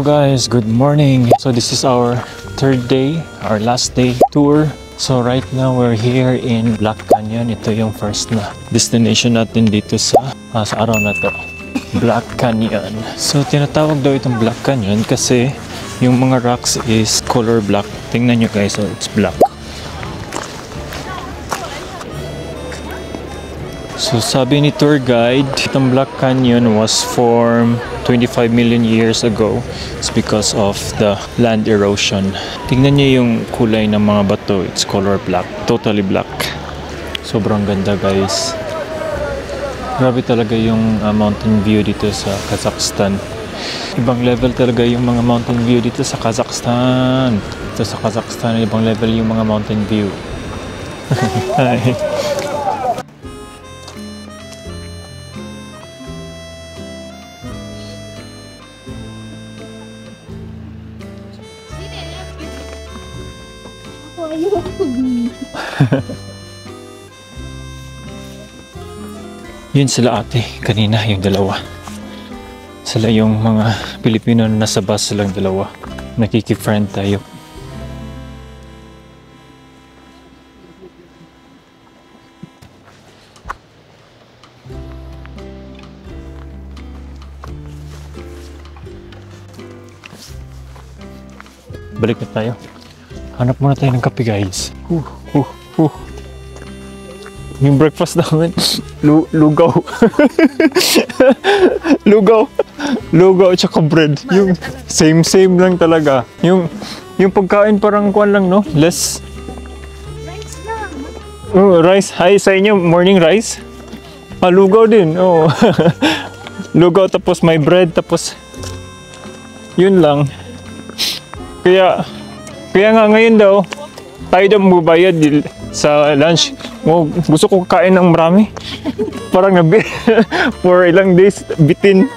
Hello guys, good morning. So this is our third day, our last day tour. So right now we're here in Black Canyon. Ito yung first na destination natin dito sa araw na to. Black Canyon. So tinatawag daw itong Black Canyon kasi yung mga rocks is color black. Tingnan nyo guys, so it's black. So sabi ni tour guide, itong Black Canyon was formed 25 million years ago. It's because of the land erosion. Tingnan niyo yung kulay ng mga bato. It's color black. Totally black. Sobrang ganda guys. Grabe talaga yung mountain view dito sa Kazakhstan. Ibang level talaga yung mga mountain view dito sa Kazakhstan. Dito sa Kazakhstan, ibang level yung mga mountain view. Hi. Yun sila ate, kanina yung dalawa. Sila yung mga Pilipino na nasa bus, silang dalawa. Nakiki-friend tayo. Balik na tayo. Hanap muna tayo ng kape guys. Yung breakfast namin, lugaw. Lugaw tsaka bread. Yung same lang talaga. Yung pagkain parang kuwan lang, no? Less. Rice lang. Oh, rice. Hi sa inyo, morning rice. Lugaw din. Oh. Lugaw tapos may bread tapos yun lang. Kaya nga ngayon daw tayo daw magbayad sa lunch. Gusto ko kain ng marami. Parang for ilang days bitin.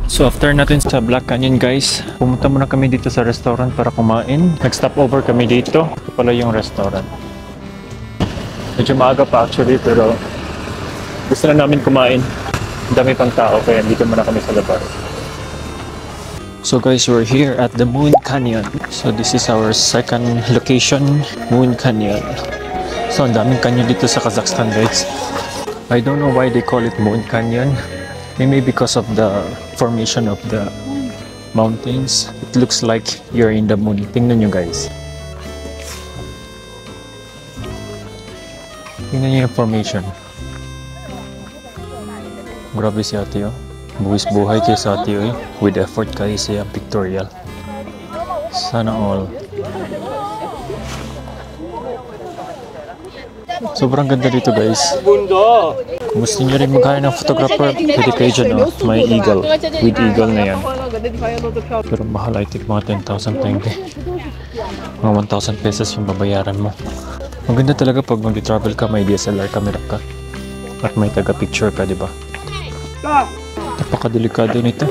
So after natin sa Black Canyon guys, pumunta muna kami dito sa restaurant para kumain. Nag-stop over kami dito. Ito pala yung restaurant. Medyo maaga pa actually pero gusto na namin kumain. Dami pang tao kaya dito muna kami sa labas. So guys, we're here at the Moon Canyon. So this is our second location, Moon Canyon. So ang daming canyon dito sa Kazakhstan guys. I don't know why they call it Moon Canyon. Maybe because of the formation of the mountains. It looks like you're in the moon. Tingnan nyo guys. Tingnan nyo yung formation. Grabe si ate oh. Buwis buhay kayo sa ate oh. With effort kayo siya pictorial. Sana all. Sobrang ganda dito guys. Kung gusto nyo rin magkaya ng photographer, pwede kayo dyan oh. May eagle. With eagle na yan. Pero mahal I think mga 10,000 tenge. Mga 1,000 pesos yung babayaran mo. Maganda talaga pag mag-travel ka, may DSLR camera ka. At may taga-picture ka, di ba? Napakadelikado nito.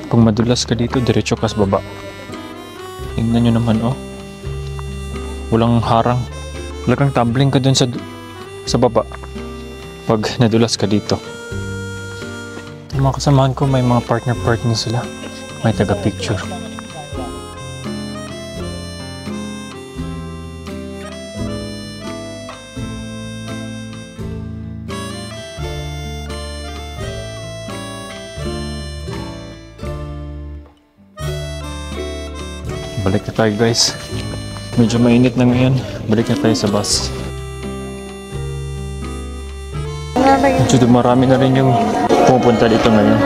Pag madulas ka dito, diretso ka sa baba. Tingnan nyo naman oh. Walang harang. Talagang tumbling ka dun sa baba. Pag nadulas ka dito. Yung mga kasamahan ko, may mga partner sila. May taga-picture. Balik na tayo guys. Medyo mainit na ngayon. Balik na tayo sa bus. Medyo marami na rin yung pupunta dito ngayon.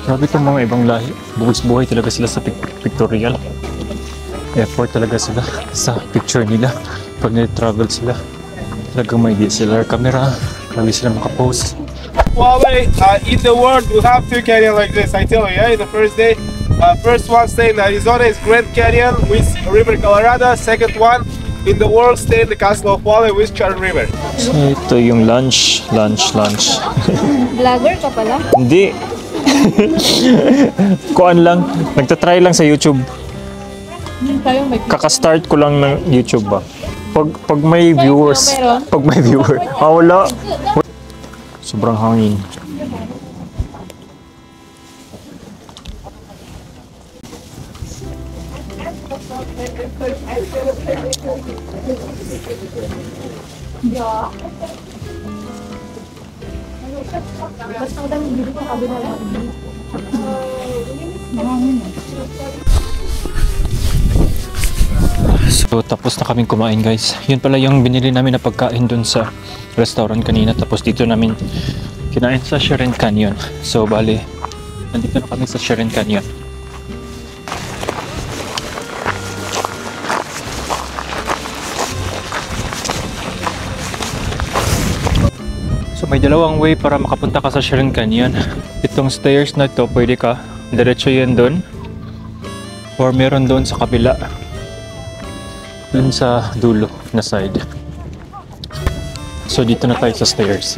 Grabe itong mga ibang lahi. Buwis buhay talaga sila sa pictorial. Effort talaga sila sa picture nila. Pag nag-travel sila. Talagang may DSLR camera. Grabe sila makapost. Huawei, in the world we have two canyon like this, I tell you, yeah, in the first day. First one stay in Arizona is Grand Canyon with River Colorado. Second one in the world stay in the Castle of Huawei with Char River. So ito yung lunch. Vlogger ka pala? Hindi. Kuan lang. Nagtatry lang sa YouTube. Kaka-start ko lang ng YouTube ba. Pag may viewers, wala. Sobrang hangin. So tapos na kaming kumain guys. Yun pala yung binili namin na pagkain dun sa restaurant kanina. Tapos dito namin kinain sa Sharon Canyon. So bali, nandito na kami sa Sharon Canyon. So may dalawang way para makapunta ka sa Sharon Canyon. Itong stairs na ito, pwede ka diretso yan doon. Or meron doon sa kabila. Doon sa dulo na side. So dito na tayo sa stairs.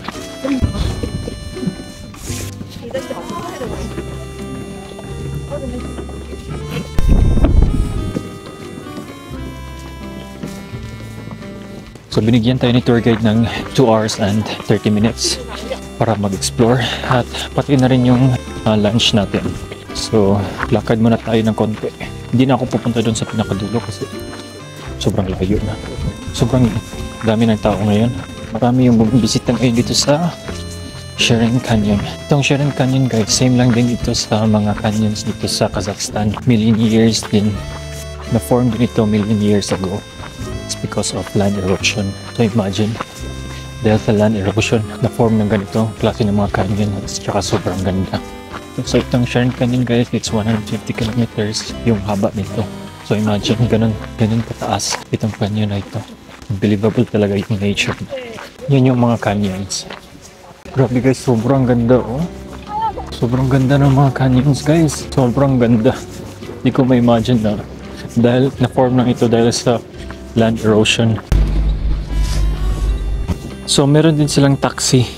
So binigyan tayo ni tour guide ng 2 hours and 30 minutes para mag-explore at pati na rin yung lunch natin. So lakad muna tayo ng konti. Hindi na ako pupunta doon sa pinakadulo kasi sobrang layo na. Sobrang dami ng tao ngayon. Marami yung bumibisita ngayon dito sa Sharon Canyon. Itong Sharon Canyon guys, same lang din ito sa mga canyons dito sa Kazakhstan. Million years din. Na-form din ito million years ago. It's because of land erosion. So imagine, dahil sa land erosion, na-form ng ganito klase ng mga canyon at saka sobrang ganda. So itong Sharon Canyon guys, it's 150 kilometers yung haba nito. So imagine, ganun kataas itong canyon na ito. Unbelievable talaga yung nature. Yan yung mga canyons. Grabe guys, sobrang ganda oh. Sobrang ganda ng mga canyons guys. Sobrang ganda. Hindi ko ma-imagine na dahil na-form lang ito dahil sa land erosion. So meron din silang taxi.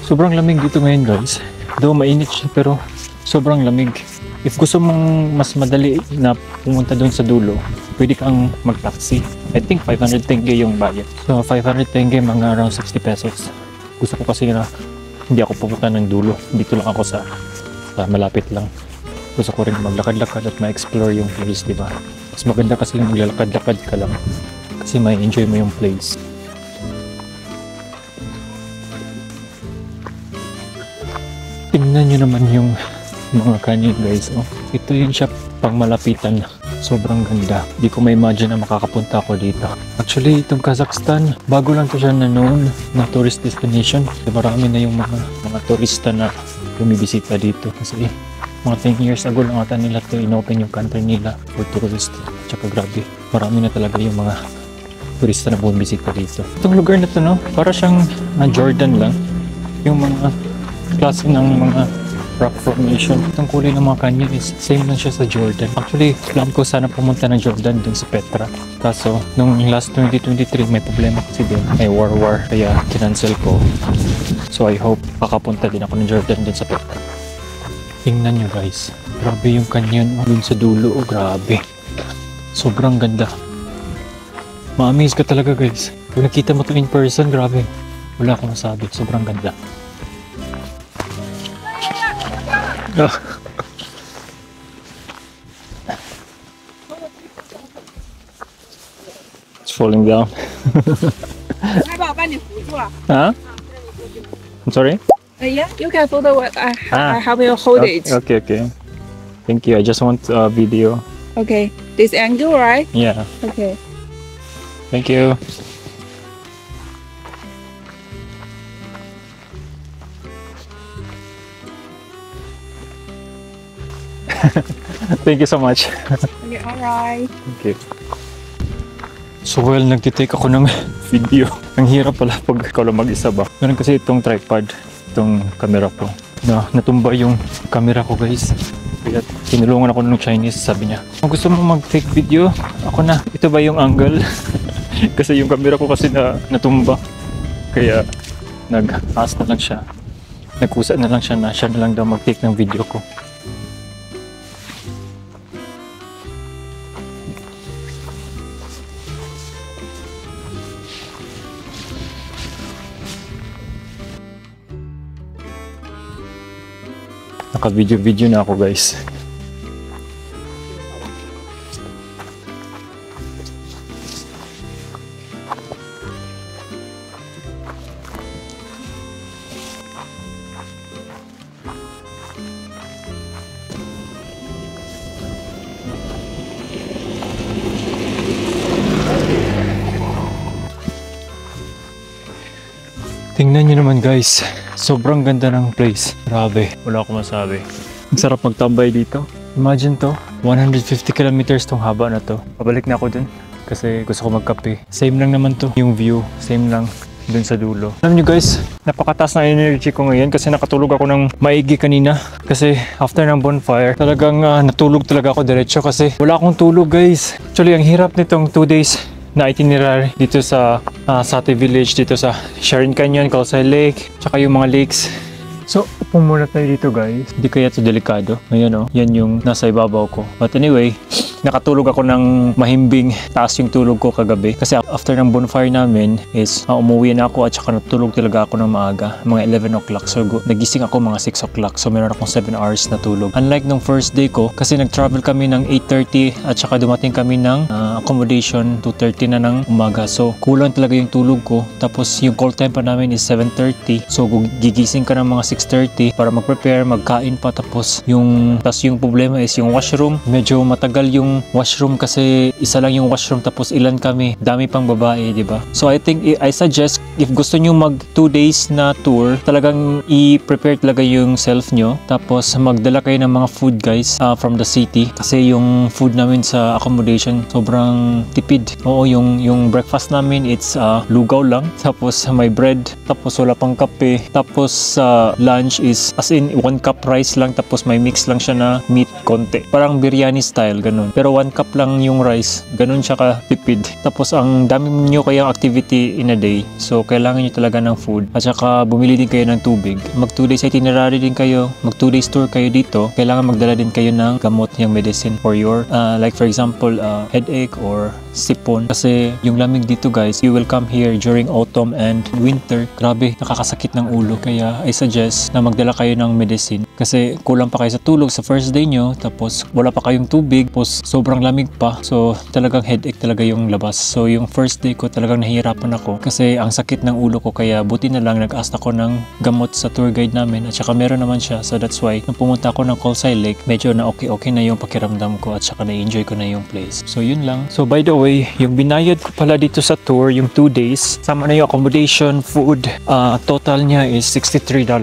Sobrang lamig dito ngayon guys. Though mainit siya pero sobrang lamig. If gusto mong mas madali na pumunta doon sa dulo, pwede kang mag-taxi. I think 500 tenge yung bayad. So 500 tenge, mga around 60 pesos. Gusto ko kasi na hindi ako pupunta ng dulo. Dito lang ako sa malapit lang. Gusto ko rin maglakad-lakad at ma-explore yung place, di ba? Mas maganda kasi maglalakad-lakad ka lang. Kasi may enjoy mo yung place. Tingnan nyo naman yung mga canyon guys. Oh. Ito yun siya pang malapitan. Sobrang ganda. Di ko ma-imagine na makakapunta ako dito. Actually, itong Kazakhstan, bago lang to siya na noon na tourist destination. Marami na yung mga turista na bumibisita dito. Kasi mga 10 years ago lang ata nila to inopen yung country nila for tourist. Tsaka grabe, marami na talaga yung mga turista na bumibisita dito. Itong lugar na to, no? Para siyang Jordan lang. Yung mga klase ng mga rock formation. Itong kulay ng mga canyon is same lang siya sa Jordan. Actually, plan ko sana pumunta ng Jordan dun sa Petra. Kaso, nung last 2023, may problema kasi din. May war. Kaya, kinancel ko. So, I hope makapunta din ako ng Jordan dun sa Petra. Tingnan nyo guys. Grabe yung canyon dun sa dulo. Oh, grabe. Sobrang ganda. Ma-amaze ka talaga guys. Kung nakita mo to in person, grabe. Wala akong masabi. Sobrang ganda. It's falling down. Huh? I'm sorry? Yeah, you can photo it. I help you hold it. Okay. Thank you. I just want a video. Okay, this angle, right? Yeah. Okay. Thank you. Thank you so much. Okay, alright. Okay. So well, nagtitake ako ng video. Ang hirap pala pag ikaw lang mag-isa ba. Meron kasi itong tripod, itong camera ko. Natumba yung camera ko guys. Kaya tinulungan ako ng Chinese, sabi niya, kung gusto mo mag-take video, ako na. Ito ba yung angle? Kasi yung camera ko kasi natumba. Kaya nag-ask na lang siya. Nagkusa na lang siya na siya na lang daw mag-take ng video ko. Naka-video na ako guys. Tingnan nyo naman guys, sobrang ganda ng place. Grabe, wala akong masabi. Ang sarap magtambay dito. Imagine to, 150 kilometers tong haba na to. Pabalik na ako dun kasi gusto ko magkape. Same lang naman to, yung view, same lang dun sa dulo. Alam nyo guys, napakataas na energy ko ngayon kasi nakatulog ako ng maigi kanina. Kasi after ng bonfire, talagang natulog talaga ako diretso kasi wala akong tulog guys. Actually, ang hirap nitong 2 days na itinerary dito sa Sati Village, dito sa Sharon Canyon, Calcay Lake, tsaka yung mga lakes. So, upo muna tayo dito guys. Hindi kaya ito delikado. Ayan o, yan yung nasa ibabaw ko. But anyway, nakatulog ako ng mahimbing. Taas yung tulog ko kagabi. Kasi after ng bonfire namin is umuwi na ako at saka natulog talaga ako ng maaga. Mga 11 o'clock. So, nagising ako mga 6 o'clock. So, meron akong 7 hours na tulog. Unlike nung first day ko, kasi nag-travel kami ng 8:30 at saka dumating kami ng accommodation 2:30 na ng umaga. So, kulang talaga yung tulog ko. Tapos, yung call time pa namin is 7:30. So, gigising ka ng mga 6:30 para mag-prepare, magkain pa. Tapos yung problema is yung washroom. Medyo matagal yung washroom kasi isa lang yung washroom tapos ilan kami. Dami pang babae, di ba? So I think I suggest if gusto nyo mag 2 days na tour, talagang i-prepare talaga yung self nyo. Tapos magdala kayo ng mga food guys from the city. Kasi yung food namin sa accommodation sobrang tipid. Oo, yung breakfast namin it's lugaw lang. Tapos may bread. Tapos wala pang kape. Tapos lunch is as in 1 cup rice lang tapos may mix lang siya na meat konti. Parang biryani style, ganun. Pero 1 cup lang yung rice. Ganun siya ka-tipid. Tapos ang dami nyo kayang activity in a day. So kailangan nyo talaga ng food. At saka bumili din kayo ng tubig. Mag 2 days itinerary din kayo. Mag 2 days tour kayo dito. Kailangan magdala din kayo ng gamot, yung medicine for your like for example headache or sipon. Kasi yung lamig dito guys, you will come here during autumn and winter. Grabe, nakakasakit ng ulo. Kaya I suggest na magdala kayo ng medicine. Kasi kulang pa kayo sa tulog sa first day nyo. Tapos wala pa kayong tubig. Tapos sobrang lamig pa. So talagang headache talaga yung labas. So yung first day ko talagang nahihirapan ako. Kasi ang sakit ng ulo ko. Kaya buti na lang nag-ask ako ng gamot sa tour guide namin. At saka meron naman siya. So that's why nung pumunta ako ng Calcay Lake, medyo na okay na yung pakiramdam ko. At saka na-enjoy ko na yung place. So yun lang. So by the way, yung binayad ko pala dito sa tour, yung 2 days, sama na yung accommodation, food, total niya is $63.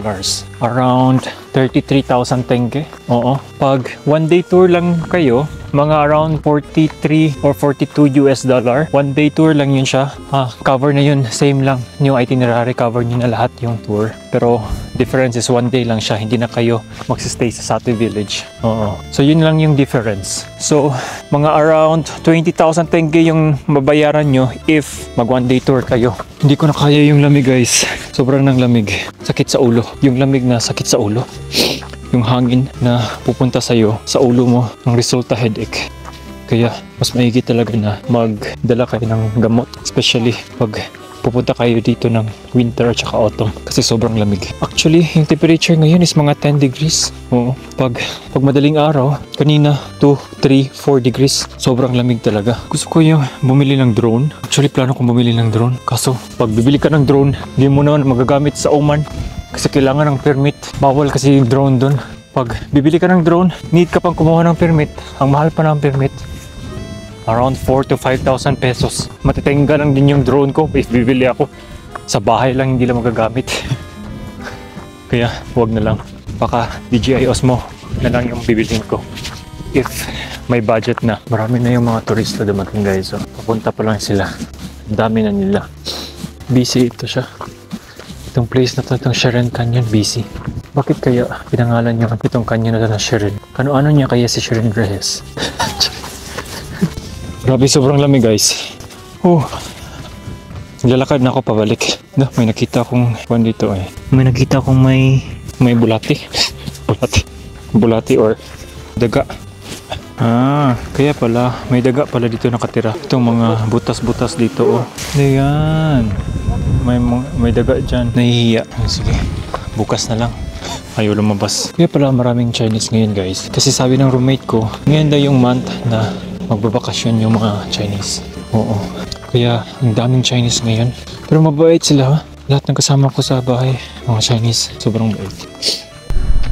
Around 33,000 tenge. Oo. Pag 1 day tour lang kayo, mga around 43 or 42 US dollar. 1 day tour lang yun siya. Cover na yun. Same lang. Yung itinerary, cover nyo na lahat yung tour. Pero difference is 1 day lang siya. Hindi na kayo magsistay sa Sati Village. Oo. So yun lang yung difference. So mga around 20,000 tenge yung mabayaran nyo if mag 1 day tour kayo. Hindi ko na kaya yung lamig guys. Sobrang nang lamig. Sakit sa ulo. Yung lamig na sakit sa ulo. Yung hangin na pupunta sa'yo, sa ulo mo, ang resulta headache. Kaya mas maigi talaga na magdala kayo ng gamot. Especially pag pupunta kayo dito ng winter at saka autumn. Kasi sobrang lamig. Actually, yung temperature ngayon is mga 10 degrees. Oo. Pag madaling araw, kanina 2, 3, 4 degrees. Sobrang lamig talaga. Gusto ko yung bumili ng drone. Actually, plano kong bumili ng drone. Kaso, pag bibili ka ng drone, hindi mo naman magagamit sa Oman. Kasi kailangan ng permit. Bawal kasi yung drone dun. Pag bibili ka ng drone, need ka pang kumuha ng permit. Ang mahal pa ng permit. Around 4 to 5,000 pesos. Matitengga lang din yung drone ko if bibili ako. Sa bahay lang hindi lang magagamit. Kaya huwag na lang. Baka DJI Osmo na lang yung bibilhin ko. If may budget na. Marami na yung mga turista dumating guys. So, papunta pa lang sila. Dami na nila. Busy ito siya. Itong place na to, itong Sharon Canyon, busy. Bakit kaya pinangalan niyo itong canyon na to na Sharon? Ano niya kaya si Sharon Reyes? Grabe, sobrang lamig guys. Lalakad na ako pabalik. No, may nakita akong dito eh. May nakita akong may bulati. bulati or daga. Kaya pala may daga pala dito nakatira. Itong mga butas-butas dito oh. Ayan. May daga dyan. Nahihiya. Sige, bukas na lang. ayaw lumabas. Kaya pala maraming Chinese ngayon guys. Kasi sabi ng roommate ko, ngayon daw yung month na magbabakasyon yung mga Chinese. Oo. Kaya ang daming Chinese ngayon. Pero mabait sila ha. Lahat ng kasama ko sa bahay, mga Chinese. Sobrang bait.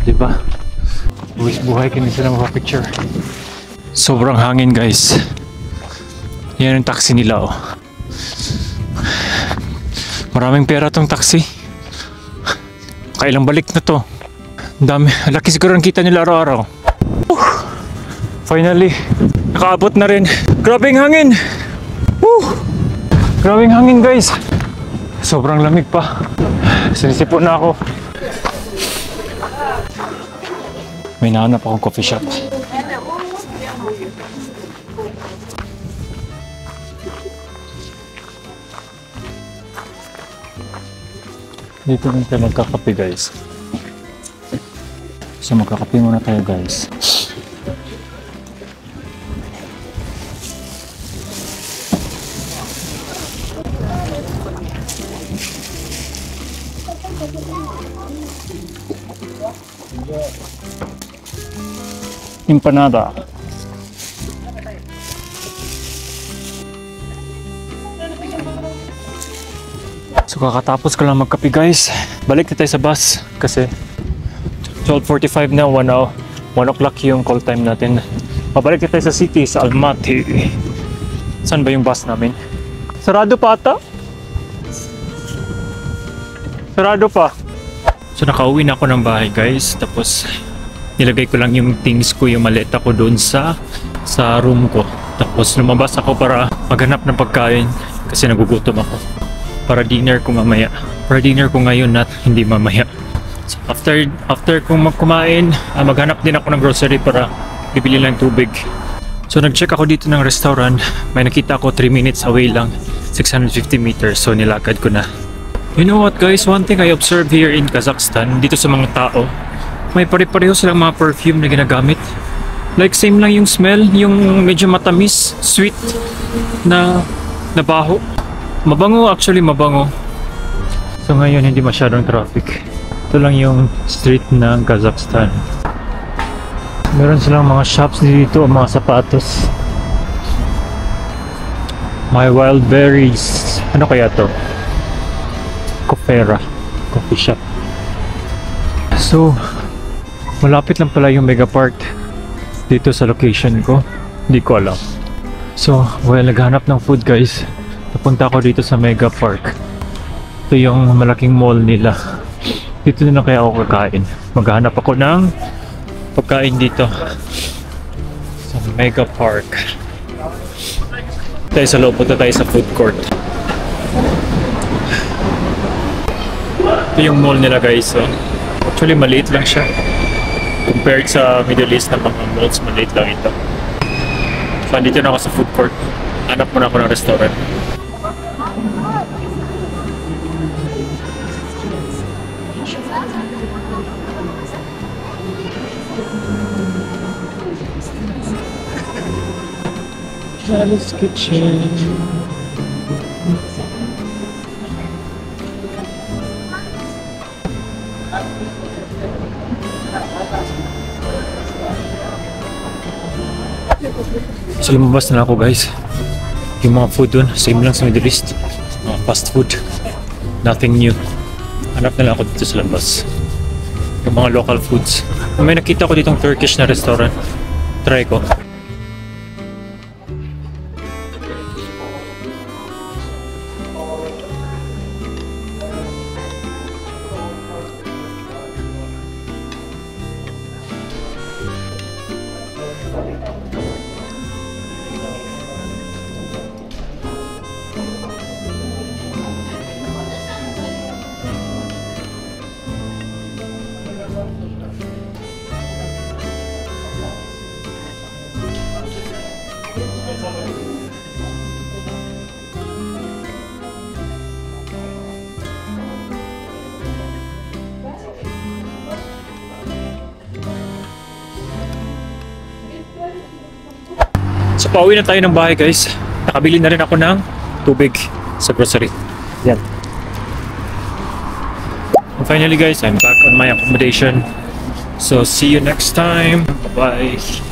Diba? Buwis buhay kami sila mapapicture. Sobrang hangin guys. Yan yung taxi nila oh. Maraming pera tong taxi. Kailang balik na to. Ang dami. Laki siguro ang kita nila araw-araw. Finally, nakaabot na rin. Grabing hangin. Grabing hangin guys. Sobrang lamig pa. Sinisipon na ako. May nahanap akong coffee shop. Dito rin tayo magkakape guys. So magkakape muna tayo guys. Empanada. So kakatapos ko lang magkape guys. Balik na tayo sa bus kasi 12:45 na, 1 o'clock yung call time natin. Pabalik na tayo sa city, sa Almaty. Saan ba yung bus namin? Sarado pa ata? Sarado pa. So nakauwi na ako ng bahay guys. Tapos nilagay ko lang yung things ko, yung maleta ko doon sa room ko. Tapos lumabas ako para maghanap ng pagkain kasi nagugutom ako. Para dinner ko mamaya. Para dinner ko ngayon at hindi mamaya. So after kong kumain, maghanap din ako ng grocery para bibili lang tubig. So nag-check ako dito ng restaurant. May nakita ko 3 minutes away lang. 650 meters. So nilakad ko na. You know what guys? One thing I observed here in Kazakhstan, dito sa mga tao, may pare-pareho silang mga perfume na ginagamit. Like same lang yung smell, yung medyo matamis, sweet na baho. Mabango, actually mabango. So ngayon hindi masyadong traffic. Ito lang yung street ng Kazakhstan. Meron silang mga shops dito, mga sapatos. My wild berries. Ano kaya to? Cofera coffee shop. So malapit lang pala yung Mega Park dito sa location ko. Hindi ko alam. So while naghanap ng food guys, napunta ako dito sa Mega Park. Ito yung malaking mall nila. Dito na kaya ako kakain. Maghanap ako ng pagkain dito sa Mega Park. Tayo sa loob, punta tayo sa food court. Ito yung mall nila guys. So, actually maliit lang siya. Compared sa Middle East na mga malls, maliit lang ito. So, dito na ako sa food court. Hanap muna ako ng restaurant. Charlie's Kitchen. So lumabas na ako guys. Yung mga food dun, same lang sa Middle East. Mga fast food. Nothing new. Hanap na lang ako dito sa labas. Yung mga local foods. May nakita ko ditong Turkish na restaurant. Try ko. So pauwi na tayo ng bahay guys. Nakabili na rin ako ng tubig sa grocery. Yan. And finally guys, I'm back on my accommodation. So see you next time. Bye-bye.